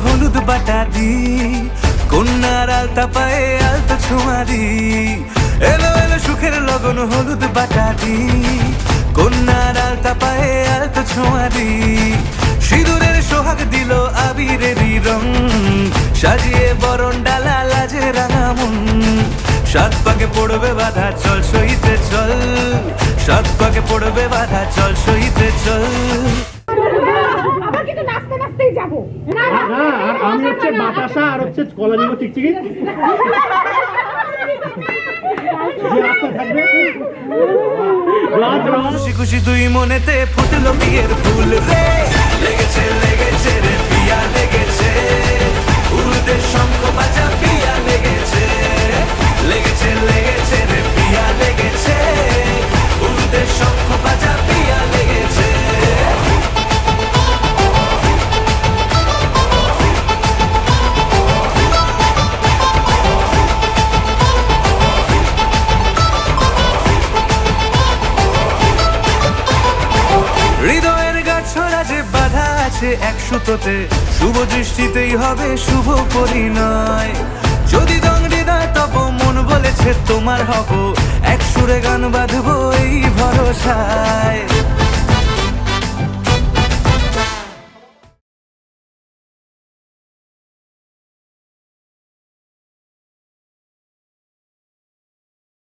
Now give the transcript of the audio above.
হলুদ বাটা দি, কন্যার আলতা পায়ে আলতা ছোঁয়া দি। এলো এলো সুখের লগন হলুদ বাটা দি, কন্যার আলতা পায়ে আলতা ছোঁয়া দি। সিঁদুরের সোহাগ দিল আবিরেরই রং, সাজিয়ে বরণ ডালা লাজে রাঙা মন। সাত পাকে পড়বে বাধা চল সইতে চল, সাত পাকে পড়বে বাধা চল সইতে চল। আমি হচ্ছে বাতাসা আর হচ্ছে কলা নিব চিকচিকি। খুশি খুশি দুই মনেতে ফুটলো বিয়ের ফুল রে, লেগেছে লেগেছে রে পিয়া লেগেছে, উলুদের শঙ্খ বাজা পিয়া লেগেছে, লেগেছে লেগেছে রে পিয়া লেগেছে, উলুদের শঙ্খ বাজা পিয়া লেগেছে। হৃদয়ের গাছড়া যে বাধা আছে এক সুতোতে, শুভ দৃষ্টিতেই হবে শুভ পরিণয়। যদি দং হৃদয় তব মন বলেছে তোমার হব, এক সুরে গান বাঁধবো এই ভরসায়।